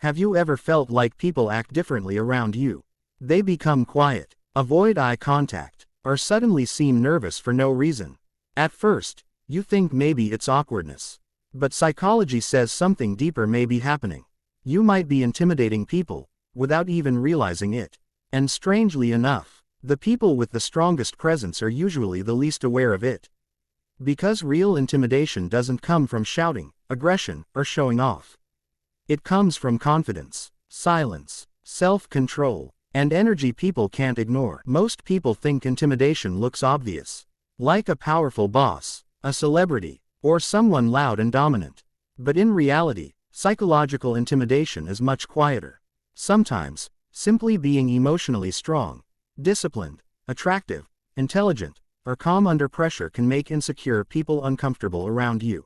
Have you ever felt like people act differently around you? They become quiet, avoid eye contact, or suddenly seem nervous for no reason. At first, you think maybe it's awkwardness. But psychology says something deeper may be happening. You might be intimidating people, without even realizing it. And strangely enough, the people with the strongest presence are usually the least aware of it. Because real intimidation doesn't come from shouting, aggression, or showing off. It comes from confidence, silence, self-control, and energy people can't ignore. Most people think intimidation looks obvious, like a powerful boss, a celebrity, or someone loud and dominant. But in reality, psychological intimidation is much quieter. Sometimes, simply being emotionally strong, disciplined, attractive, intelligent, or calm under pressure can make insecure people uncomfortable around you.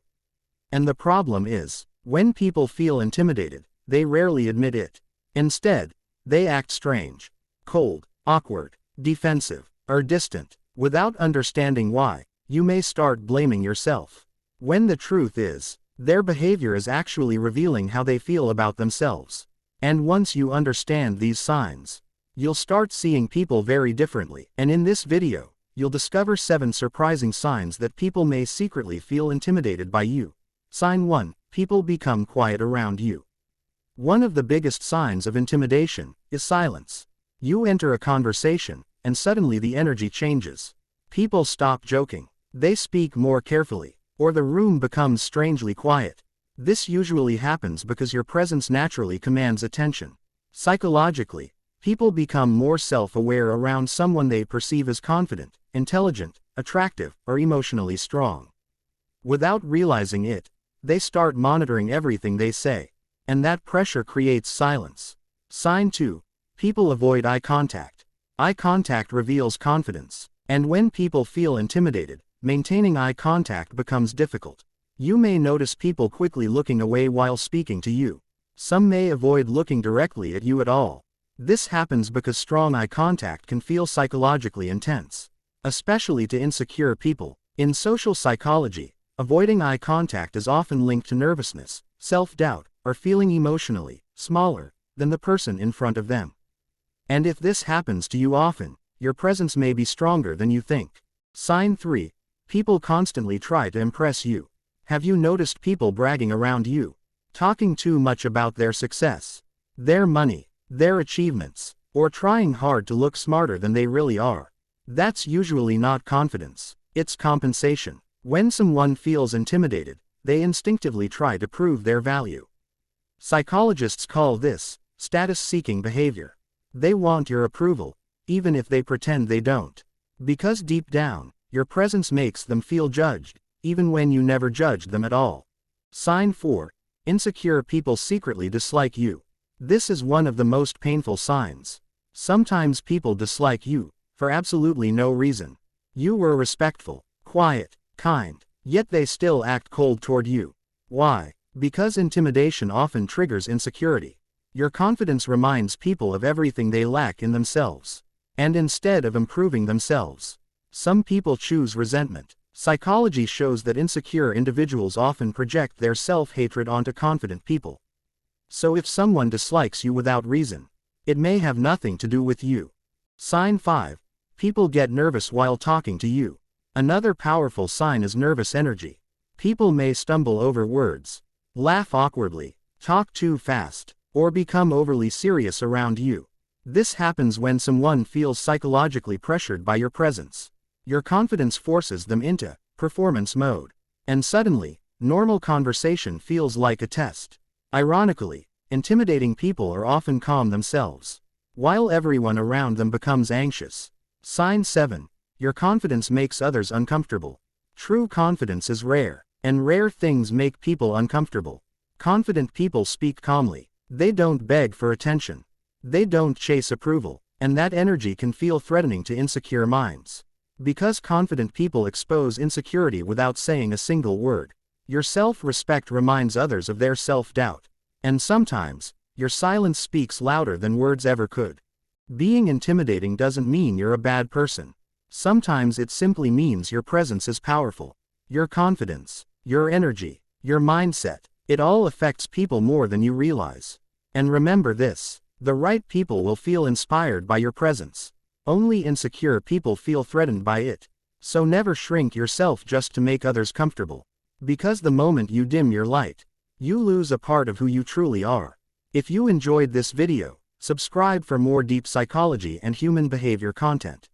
And the problem is, when people feel intimidated, they rarely admit it. Instead, they act strange, cold, awkward, defensive, or distant. Without understanding why, you may start blaming yourself. When the truth is, their behavior is actually revealing how they feel about themselves. And once you understand these signs, you'll start seeing people very differently. And in this video, you'll discover 7 surprising signs that people may secretly feel intimidated by you. Sign 1. People become quiet around you. One of the biggest signs of intimidation is silence. You enter a conversation, and suddenly the energy changes. People stop joking. They speak more carefully, or the room becomes strangely quiet. This usually happens because your presence naturally commands attention. Psychologically, people become more self-aware around someone they perceive as confident, intelligent, attractive, or emotionally strong. Without realizing it, they start monitoring everything they say, and that pressure creates silence. Sign 2. People avoid eye contact. Eye contact reveals confidence, and when people feel intimidated, maintaining eye contact becomes difficult. You may notice people quickly looking away while speaking to you. Some may avoid looking directly at you at all. This happens because strong eye contact can feel psychologically intense, especially to insecure people. In social psychology, avoiding eye contact is often linked to nervousness, self-doubt, or feeling emotionally smaller than the person in front of them. And if this happens to you often, your presence may be stronger than you think. Sign 3. People constantly try to impress you. Have you noticed people bragging around you, talking too much about their success, their money, their achievements, or trying hard to look smarter than they really are? That's usually not confidence, it's compensation. When someone feels intimidated, they instinctively try to prove their value. Psychologists call this status-seeking behavior. They want your approval, even if they pretend they don't. Because deep down, your presence makes them feel judged, even when you never judged them at all. Sign 4. Insecure people secretly dislike you. This is one of the most painful signs. Sometimes people dislike you for absolutely no reason. You were respectful, quiet, kind, yet they still act cold toward you. Why? Because intimidation often triggers insecurity. Your confidence reminds people of everything they lack in themselves. And instead of improving themselves, some people choose resentment. Psychology shows that insecure individuals often project their self-hatred onto confident people. So if someone dislikes you without reason, it may have nothing to do with you. Sign 5. People get nervous while talking to you. Another powerful sign is nervous energy. People may stumble over words, laugh awkwardly, talk too fast, or become overly serious around you. This happens when someone feels psychologically pressured by your presence. Your confidence forces them into performance mode. And suddenly, normal conversation feels like a test. Ironically, intimidating people are often calm themselves, while everyone around them becomes anxious. Sign 7. Your confidence makes others uncomfortable. True confidence is rare, and rare things make people uncomfortable. Confident people speak calmly. They don't beg for attention. They don't chase approval, and that energy can feel threatening to insecure minds. Because confident people expose insecurity without saying a single word. Your self-respect reminds others of their self-doubt. And sometimes, your silence speaks louder than words ever could. Being intimidating doesn't mean you're a bad person. Sometimes it simply means your presence is powerful. Your confidence, your energy, your mindset, it all affects people more than you realize. And remember this: the right people will feel inspired by your presence. Only insecure people feel threatened by it. So never shrink yourself just to make others comfortable. Because the moment you dim your light, you lose a part of who you truly are. If you enjoyed this video, subscribe for more deep psychology and human behavior content.